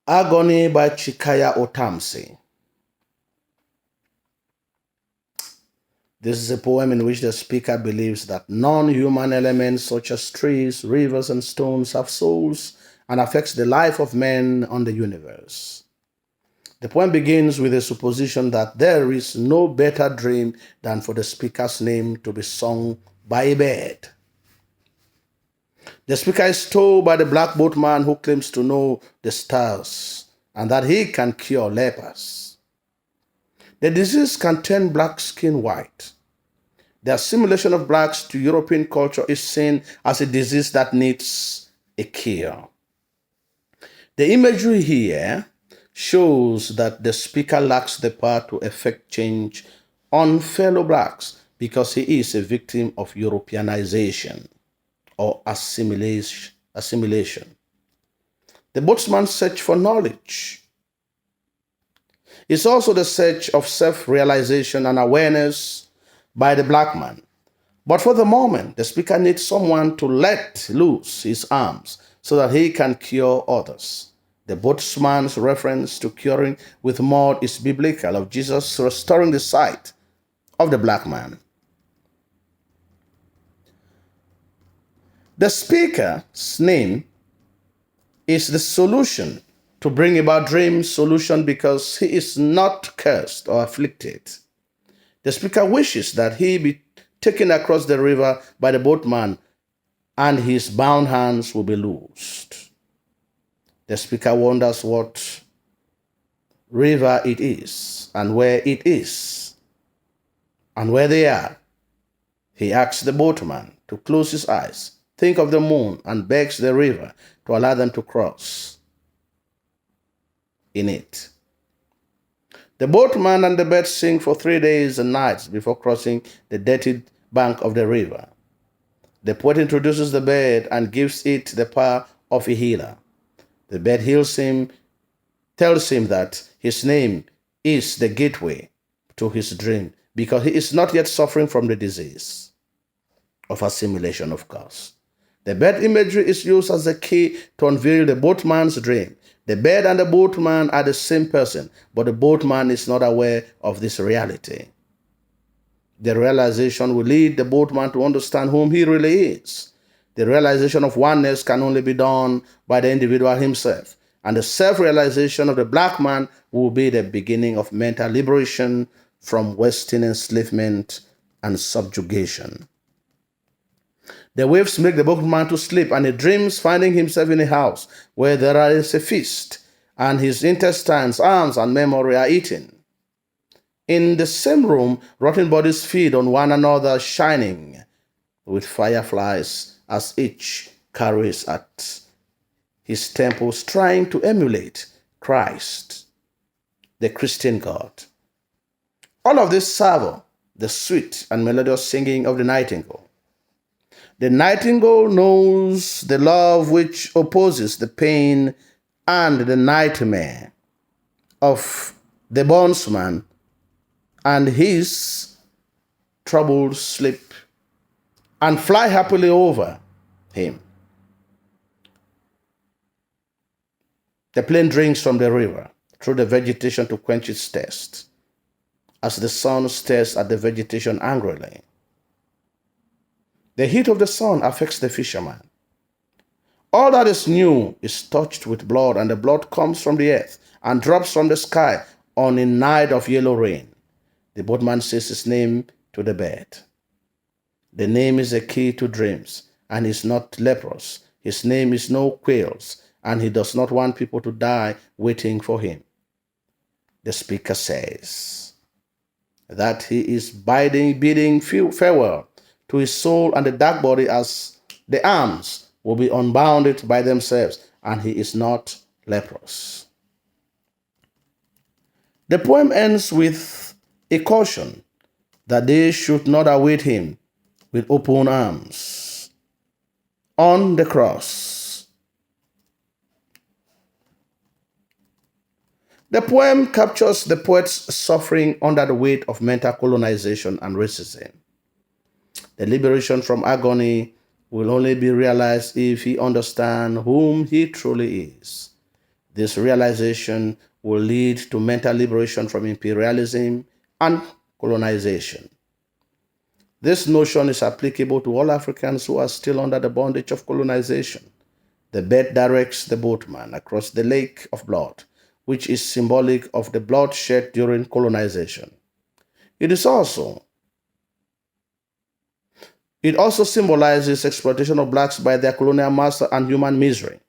Agony by Tchicaya or Tam'si. This is a poem in which the speaker believes that non-human elements such as trees, rivers, and stones have souls and affects the life of men on the universe. The poem begins with a supposition that there is no better dream than for the speaker's name to be sung by a bird. The speaker is told by the black boatman who claims to know the stars and that he can cure lepers. The disease can turn black skin white. The assimilation of blacks to European culture is seen as a disease that needs a cure. The imagery here shows that the speaker lacks the power to effect change on fellow blacks because he is a victim of Europeanization or assimilation. The boatsman's search for knowledge is also the search of self-realization and awareness by the black man. But for the moment, the speaker needs someone to let loose his arms so that he can cure others. The boatsman's reference to curing with mud is biblical, of Jesus restoring the sight of the black man. The speaker's name is the solution to bring about dream solution because he is not cursed or afflicted. The speaker wishes that he be taken across the river by the boatman and his bound hands will be loosed. The speaker wonders what river it is and where it is and where they are. He asks the boatman to close his eyes, think of the moon, and begs the river to allow them to cross in it. The boatman and the bird sing for 3 days and nights before crossing the dirty bank of the river. The poet introduces the bird and gives it the power of a healer. The bird heals him, tells him that his name is the gateway to his dream because he is not yet suffering from the disease of assimilation, of course. The bird imagery is used as a key to unveil the boatman's dream. The bird and the boatman are the same person, but the boatman is not aware of this reality. The realization will lead the boatman to understand whom he really is. The realization of oneness can only be done by the individual himself, and the self-realization of the black man will be the beginning of mental liberation from Western enslavement and subjugation. The waves make the boatman to sleep, and he dreams finding himself in a house where there is a feast, and his intestines, arms, and memory are eaten. In the same room, rotten bodies feed on one another, shining with fireflies as each carries at his temples, trying to emulate Christ, the Christian God. All of this savour the sweet and melodious singing of the nightingale. The nightingale knows the love which opposes the pain and the nightmare of the bondsman and his troubled sleep, and fly happily over him. The plane drinks from the river through the vegetation to quench its thirst, as the sun stares at the vegetation angrily. The heat of the sun affects the fisherman. All that is new is touched with blood, and the blood comes from the earth and drops from the sky on a night of yellow rain. The boatman says his name to the bird. The name is a key to dreams, and he's not leprous. His name is no quails, and he does not want people to die waiting for him. The speaker says that he is bidding farewell to his soul and the dark body, as the arms will be unbounded by themselves, and he is not leprous. The poem ends with a caution that they should not await him with open arms on the cross. The poem captures the poet's suffering under the weight of mental colonization and racism. The liberation from agony will only be realized if he understands whom he truly is. This realization will lead to mental liberation from imperialism and colonization. This notion is applicable to all Africans who are still under the bondage of colonization. The bed directs the boatman across the lake of blood, which is symbolic of the blood shed during colonization. It also symbolizes exploitation of blacks by their colonial master and human misery.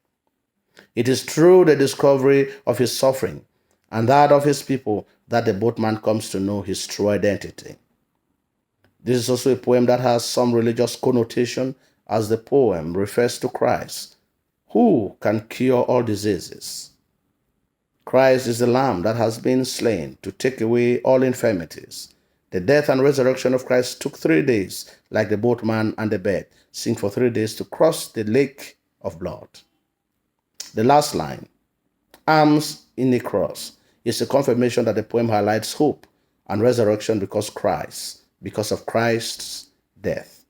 It is through the discovery of his suffering and that of his people that the boatman comes to know his true identity. This is also a poem that has some religious connotation, as the poem refers to Christ, who can cure all diseases. Christ is the Lamb that has been slain to take away all infirmities. The death and resurrection of Christ took 3 days, like the boatman and the bed sing for 3 days to cross the lake of blood. The last line, arms in a cross, is a confirmation that the poem highlights hope and resurrection because of Christ's death.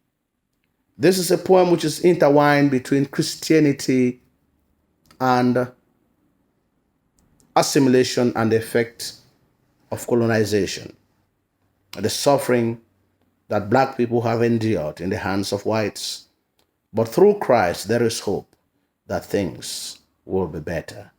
This is a poem which is intertwined between Christianity and assimilation and the effect of colonization, the suffering that black people have endured in the hands of whites. But through Christ, there is hope that things will be better.